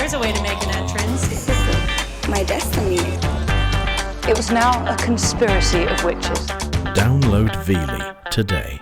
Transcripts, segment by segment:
there's a way to make an entrance. This is my destiny. It was now a conspiracy of witches. Download Veely today.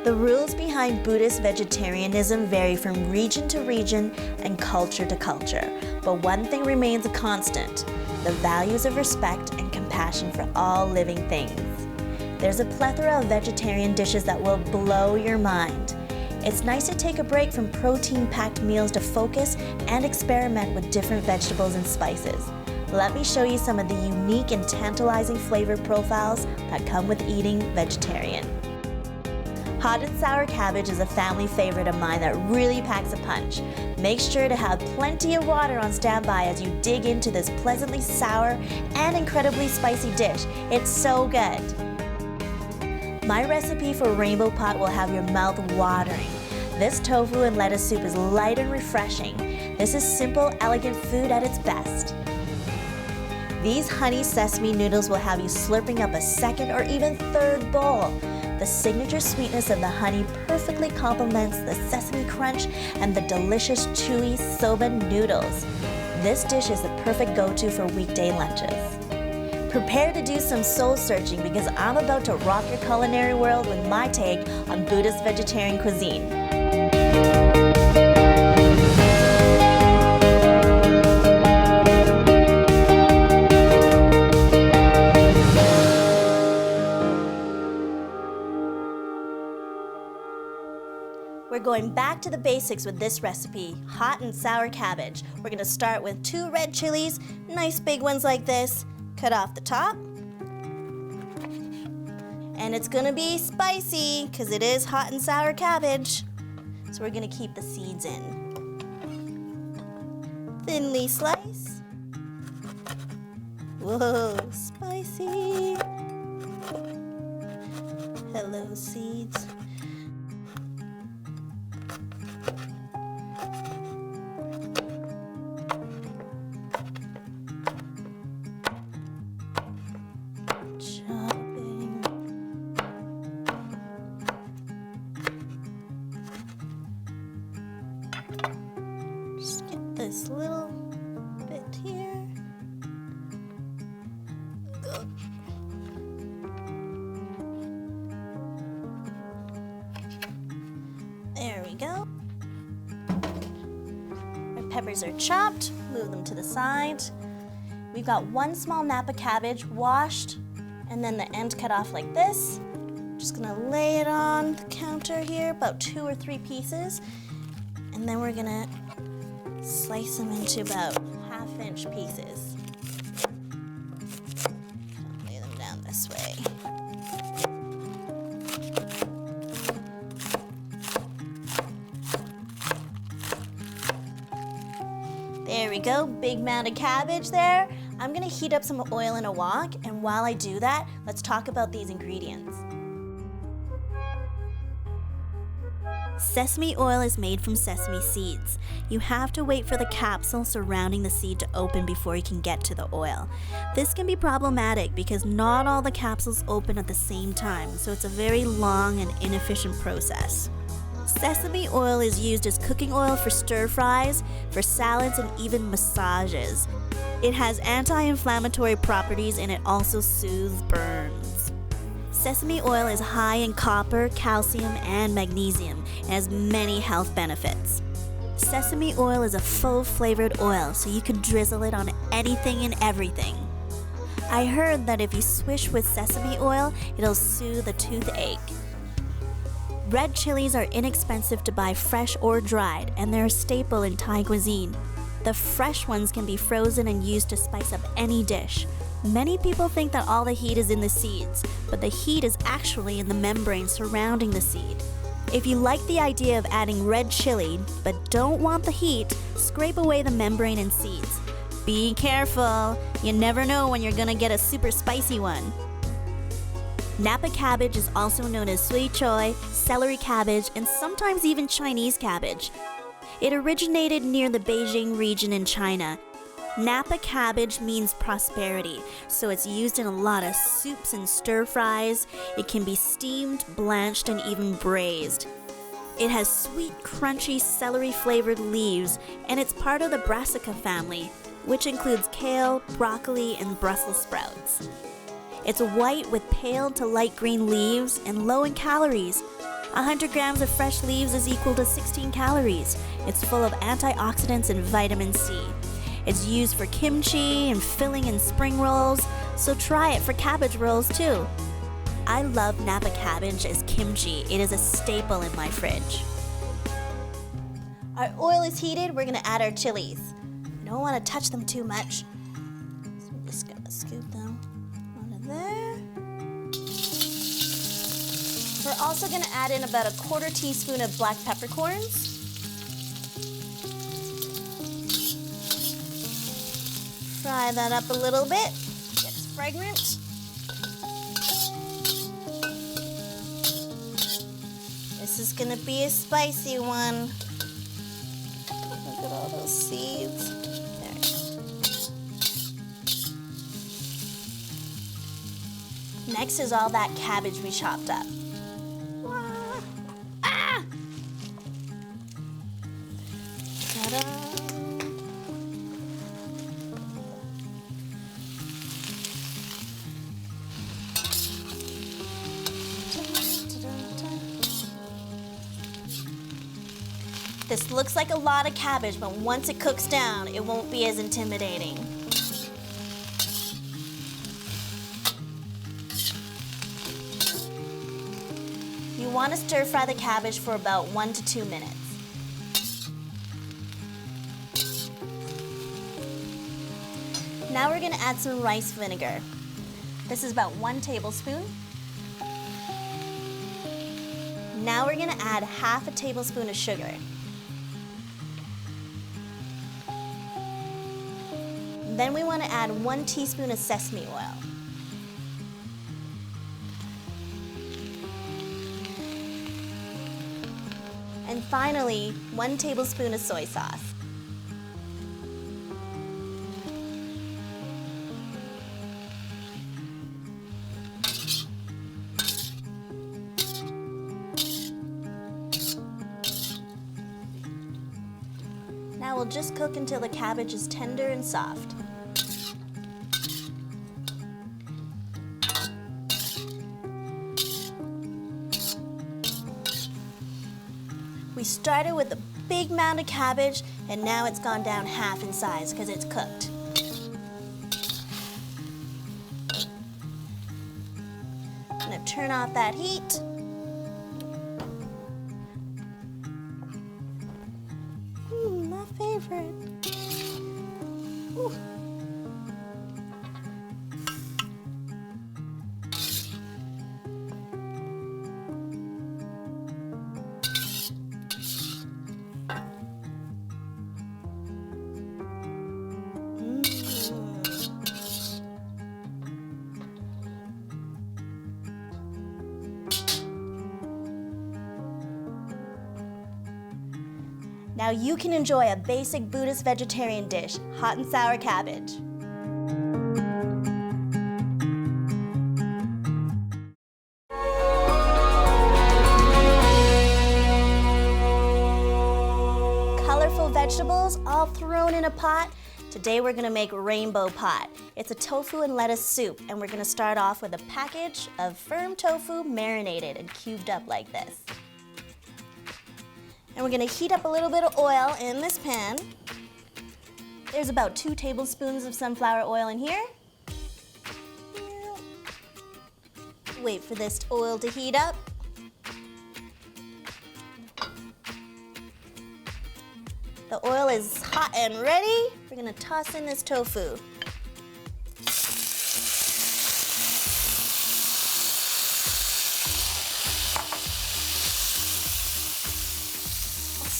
The rules behind Buddhist vegetarianism vary from region to region and culture to culture, but one thing remains a constant: the values of respect and compassion for all living things. There's a plethora of vegetarian dishes that will blow your mind. It's nice to take a break from protein-packed meals to focus and experiment with different vegetables and spices. Let me show you some of the unique and tantalizing flavor profiles that come with eating vegetarian. Hot and sour cabbage is a family favorite of mine that really packs a punch. Make sure to have plenty of water on standby as you dig into this pleasantly sour and incredibly spicy dish. It's so good. My recipe for rainbow pot will have your mouth watering. This tofu and lettuce soup is light and refreshing. This is simple, elegant food at its best. These honey sesame noodles will have you slurping up a second or even third bowl. The signature sweetness of the honey perfectly complements the sesame crunch and the delicious chewy soba noodles. This dish is the perfect go-to for weekday lunches. Prepare to do some soul searching because I'm about to rock your culinary world with my take on Buddhist vegetarian cuisine. We're going back to the basics with this recipe, hot and sour cabbage. We're gonna start with 2 red chilies, nice big ones like this. Cut off the top. And it's gonna be spicy because it is hot and sour cabbage. So we're gonna keep the seeds in. Thinly slice. Whoa, spicy. Hello, seeds. Just get this little bit here. There we go. Our peppers are chopped. Move them to the side. We've got 1 small Napa cabbage washed and then the end cut off like this. Just gonna lay it on the counter here, about 2 or 3 pieces. And then we're gonna slice them into about 1/2-inch pieces. Lay them down this way. There we go, big mound of cabbage there. I'm gonna heat up some oil in a wok, and while I do that, let's talk about these ingredients. Sesame oil is made from sesame seeds. You have to wait for the capsule surrounding the seed to open before you can get to the oil. This can be problematic because not all the capsules open at the same time, so it's a very long and inefficient process. Sesame oil is used as cooking oil for stir fries, for salads, and even massages. It has anti-inflammatory properties and it also soothes burns. Sesame oil is high in copper, calcium, and magnesium and has many health benefits. Sesame oil is a faux flavored oil, so you can drizzle it on anything and everything. I heard that if you swish with sesame oil, it'll soothe a toothache. Red chilies are inexpensive to buy fresh or dried, and they're a staple in Thai cuisine. The fresh ones can be frozen and used to spice up any dish. Many people think that all the heat is in the seeds, but the heat is actually in the membrane surrounding the seed. If you like the idea of adding red chili, but don't want the heat, scrape away the membrane and seeds. Be careful, you never know when you're gonna get a super spicy one. Napa cabbage is also known as sui choy, celery cabbage, and sometimes even Chinese cabbage. It originated near the Beijing region in China. Napa cabbage means prosperity, so it's used in a lot of soups and stir fries. It can be steamed, blanched, and even braised. It has sweet, crunchy, celery-flavored leaves, and it's part of the brassica family, which includes kale, broccoli, and Brussels sprouts. It's white with pale to light green leaves and low in calories. 100 grams of fresh leaves is equal to 16 calories. It's full of antioxidants and vitamin C. It's used for kimchi and filling in spring rolls, so try it for cabbage rolls too. I love Napa cabbage as kimchi. It is a staple in my fridge. Our oil is heated. We're gonna add our chilies. You don't wanna touch them too much. So I'm just gonna scoop them onto there. We're also gonna add in about a 1/4 teaspoon of black peppercorns. Fry that up a little bit. Gets fragrant. This is gonna be a spicy one. Look at all those seeds. There. Next is all that cabbage we chopped up. Ah! Ta-da! This looks like a lot of cabbage, but once it cooks down, it won't be as intimidating. You want to stir fry the cabbage for about 1 to 2 minutes. Now we're going to add some rice vinegar. This is about 1 tablespoon. Now we're going to add 1/2 tablespoon of sugar. Then we want to add 1 teaspoon of sesame oil. And finally, 1 tablespoon of soy sauce. Now we'll just cook until the cabbage is tender and soft. We started with a big mound of cabbage, and now it's gone down half in size because it's cooked. I'm gonna turn off that heat. My favorite. Ooh. Now you can enjoy a basic Buddhist vegetarian dish, hot and sour cabbage. Colorful vegetables all thrown in a pot. Today we're gonna make rainbow pot. It's a tofu and lettuce soup, and we're gonna start off with a package of firm tofu marinated and cubed up like this. And we're gonna heat up a little bit of oil in this pan. There's about 2 tablespoons of sunflower oil in here. Wait for this oil to heat up. The oil is hot and ready. We're gonna toss in this tofu.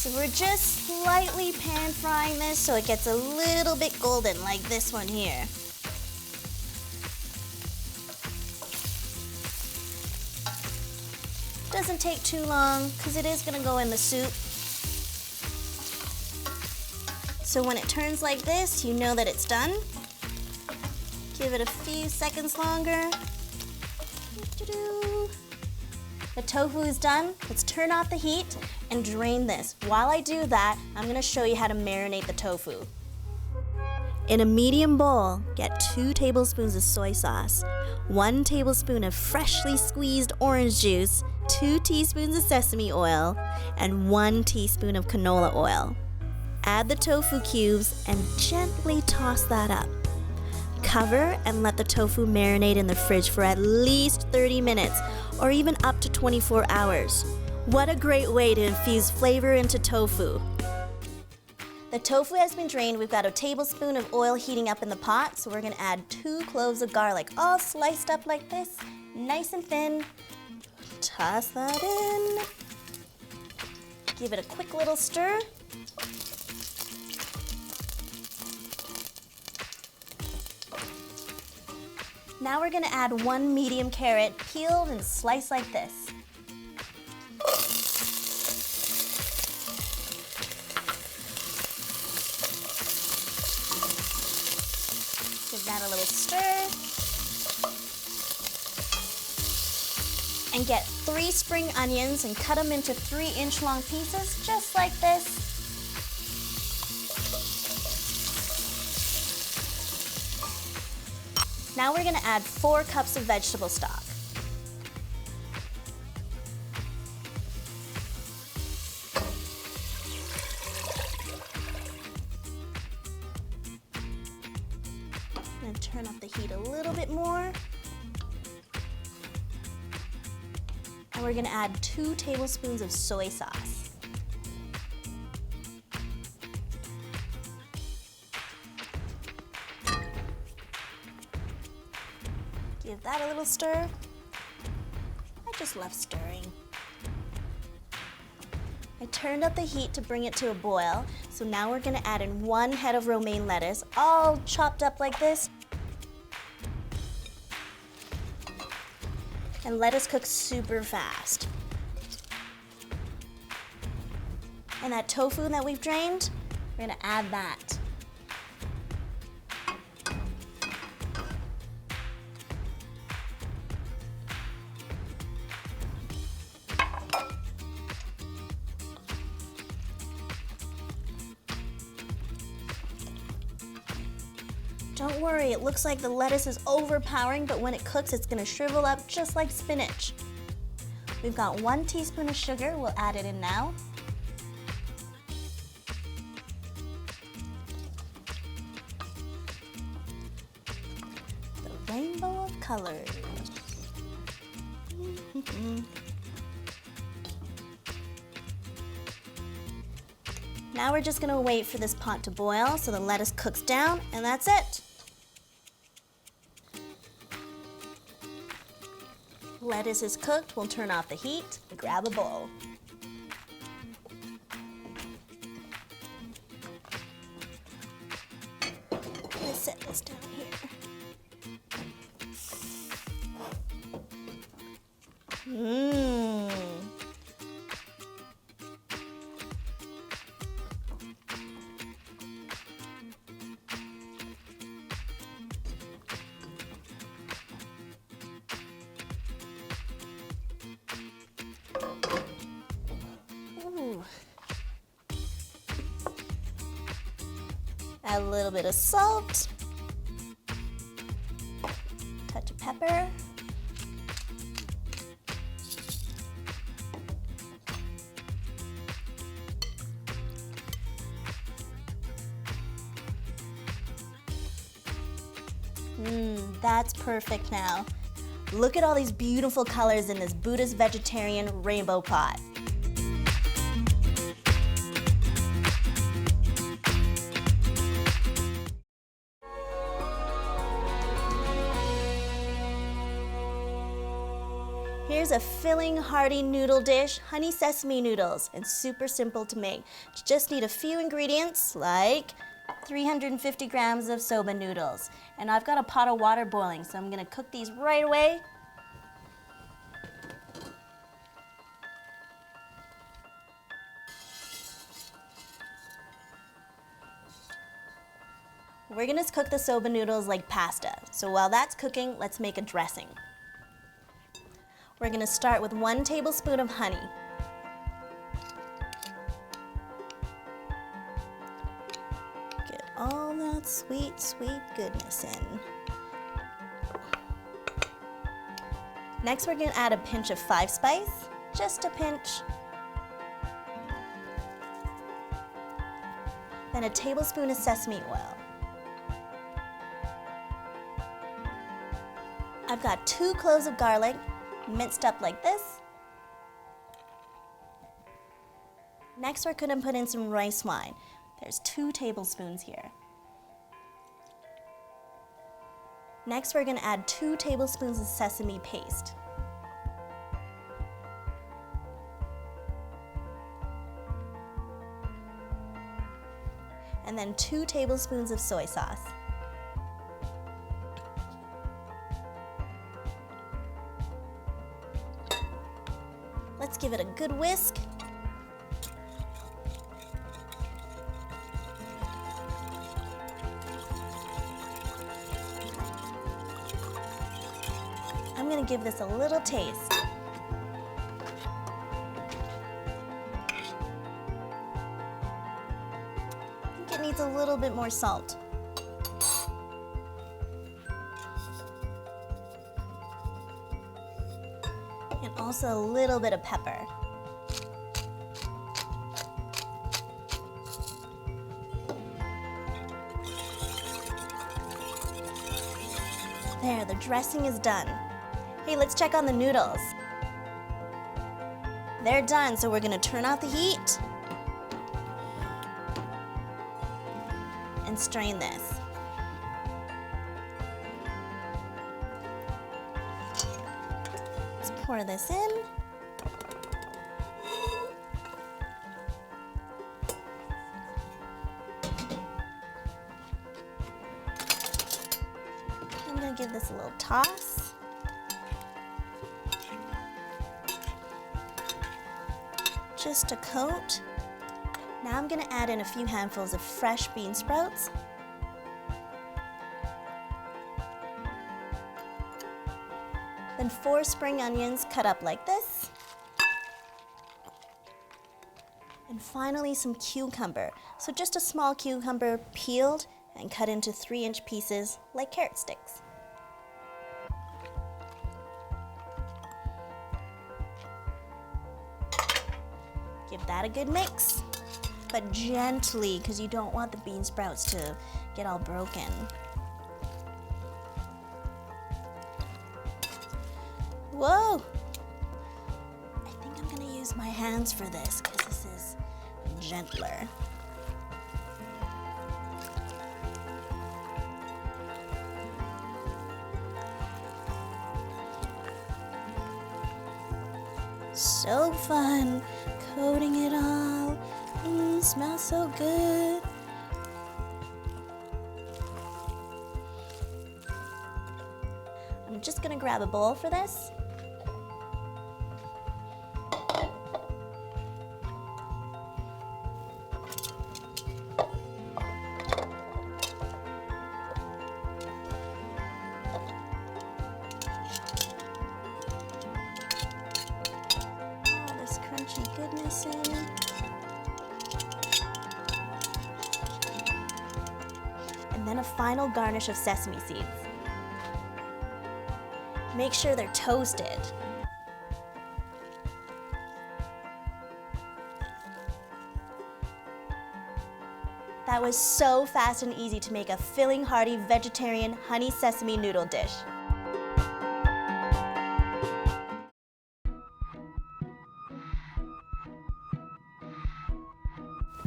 So we're just slightly pan frying this so it gets a little bit golden, like this one here. Doesn't take too long because it is gonna go in the soup. So when it turns like this, you know that it's done. Give it a few seconds longer. The tofu is done. Let's turn off the heat and drain this. While I do that, I'm gonna show you how to marinate the tofu. In a medium bowl, get 2 tablespoons of soy sauce, 1 tablespoon of freshly squeezed orange juice, 2 teaspoons of sesame oil, and 1 teaspoon of canola oil. Add the tofu cubes and gently toss that up. Cover and let the tofu marinate in the fridge for at least 30 minutes or even up to 24 hours. What a great way to infuse flavor into tofu. The tofu has been drained. We've got a tablespoon of oil heating up in the pot, so we're gonna add 2 cloves of garlic, all sliced up like this, nice and thin. Toss that in. Give it a quick little stir. Now we're gonna add 1 medium carrot, peeled and sliced like this. Give that a little stir. And get 3 spring onions and cut them into 3-inch long pieces, just like this. Now we're gonna add 4 cups of vegetable stock. I'm gonna turn up the heat a little bit more. And we're gonna add 2 tablespoons of soy sauce. Give that a little stir. I just love stirring. I turned up the heat to bring it to a boil, so now we're gonna add in 1 head of romaine lettuce, all chopped up like this. And lettuce cooks super fast. And that tofu that we've drained, we're gonna add that. Don't worry, it looks like the lettuce is overpowering, but when it cooks, it's gonna shrivel up just like spinach. We've got 1 teaspoon of sugar, we'll add it in now. The rainbow of colors. Now we're just gonna wait for this pot to boil so the lettuce cooks down, and that's it. Lettuce is cooked, we'll turn off the heat and grab a bowl. Let's set this down here. Add a little bit of salt, touch of pepper, that's perfect now. Look at all these beautiful colors in this Buddhist vegetarian rainbow pot. Here's a filling, hearty noodle dish, honey sesame noodles, and super simple to make. You just need a few ingredients like 350 grams of soba noodles. And I've got a pot of water boiling, so I'm gonna cook these right away. We're gonna cook the soba noodles like pasta. So while that's cooking, let's make a dressing. We're gonna start with 1 tablespoon of honey. Get all that sweet, sweet goodness in. Next, we're gonna add a pinch of 5 spice, just a pinch. Then a tablespoon of sesame oil. I've got 2 cloves of garlic, minced up like this. Next, we're gonna put in some rice wine. There's 2 tablespoons here. Next, we're gonna add 2 tablespoons of sesame paste. And then 2 tablespoons of soy sauce. Let's give it a good whisk. I'm gonna give this a little taste. I think it needs a little bit more salt. And also a little bit of pepper. There, the dressing is done. Hey, let's check on the noodles. They're done, so we're gonna turn off the heat and strain this. Let's pour this in. I'm gonna give this a little toss. Just a coat. Now I'm gonna add in a few handfuls of fresh bean sprouts. Then 4 spring onions cut up like this. And finally some cucumber. So just a small cucumber peeled and cut into 3-inch pieces like carrot sticks. Give that a good mix, but gently, because you don't want the bean sprouts to get all broken. Whoa! I think I'm gonna use my hands for this, because this is gentler. So fun! Coating it all. Smells so good. I'm just gonna grab a bowl for this. Goodness in. And then a final garnish of sesame seeds. Make sure they're toasted. That was so fast and easy to make a filling, hearty, vegetarian honey sesame noodle dish.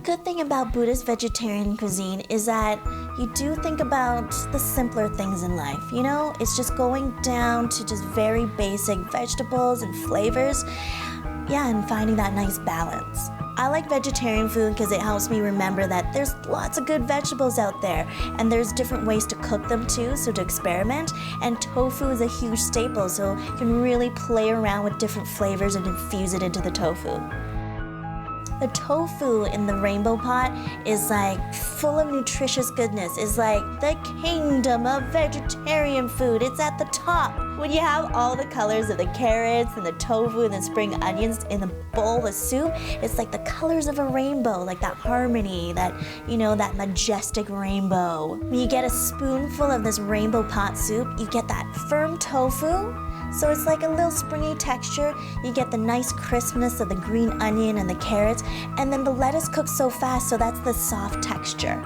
Good thing about Buddhist vegetarian cuisine is that you do think about the simpler things in life, you know? It's just going down to just very basic vegetables and flavors, yeah, and finding that nice balance. I like vegetarian food because it helps me remember that there's lots of good vegetables out there, and there's different ways to cook them too, so to experiment, and tofu is a huge staple, so you can really play around with different flavors and infuse it into the tofu. The tofu in the rainbow pot is like full of nutritious goodness. It's like the kingdom of vegetarian food. It's at the top. When you have all the colors of the carrots and the tofu and the spring onions in a bowl of soup, it's like the colors of a rainbow, like that harmony, that, you know, that majestic rainbow. When you get a spoonful of this rainbow pot soup, you get that firm tofu. So it's like a little springy texture. You get the nice crispness of the green onion and the carrots, and then the lettuce cooks so fast, so that's the soft texture.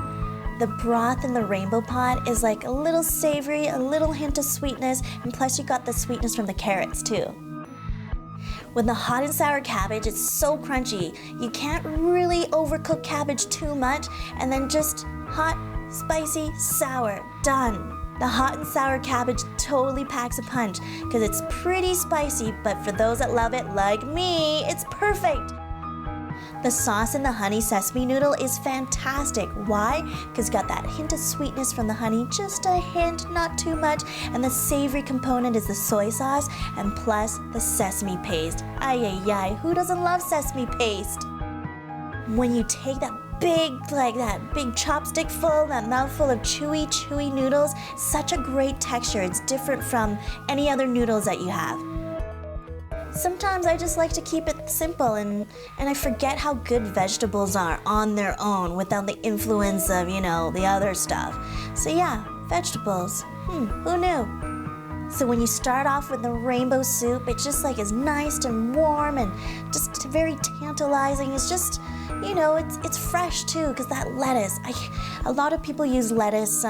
The broth in the rainbow pot is like a little savory, a little hint of sweetness, and plus you got the sweetness from the carrots too. With the hot and sour cabbage, it's so crunchy. You can't really overcook cabbage too much, and then just hot, spicy, sour, done. The hot and sour cabbage totally packs a punch because it's pretty spicy, but for those that love it, like me, it's perfect. The sauce in the honey sesame noodle is fantastic. Why? Because it's got that hint of sweetness from the honey, just a hint, not too much, and the savory component is the soy sauce, and plus the sesame paste. Ay, ay, ay, who doesn't love sesame paste? When you take that big chopstick full, that mouthful of chewy noodles, such a great texture. It's different from any other noodles that you have. Sometimes I just like to keep it simple and I forget how good vegetables are on their own without the influence of, you know, the other stuff. So yeah, vegetables. Who knew? So when you start off with the rainbow soup, it just like is nice and warm and just very tantalizing. It's just, you know, it's fresh too, because that lettuce, a lot of people use lettuce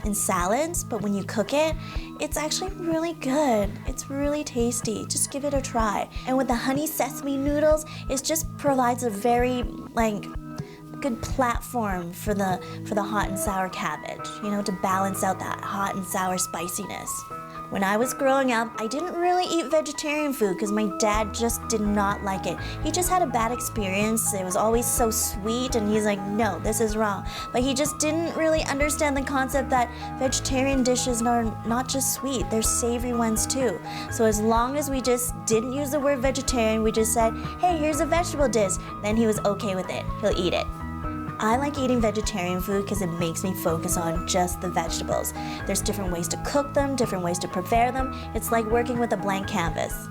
in salads, but when you cook it, it's actually really good. It's really tasty. Just give it a try. And with the honey sesame noodles, it just provides a very good platform for the hot and sour cabbage, you know, to balance out that hot and sour spiciness. When I was growing up, I didn't really eat vegetarian food because my dad just did not like it. He just had a bad experience. It was always so sweet, and he's like, no, this is wrong. But he just didn't really understand the concept that vegetarian dishes are not just sweet, they're savory ones too. So as long as we just didn't use the word vegetarian, we just said, hey, here's a vegetable dish, then he was okay with it. He'll eat it. I like eating vegetarian food because it makes me focus on just the vegetables. There's different ways to cook them, different ways to prepare them. It's like working with a blank canvas.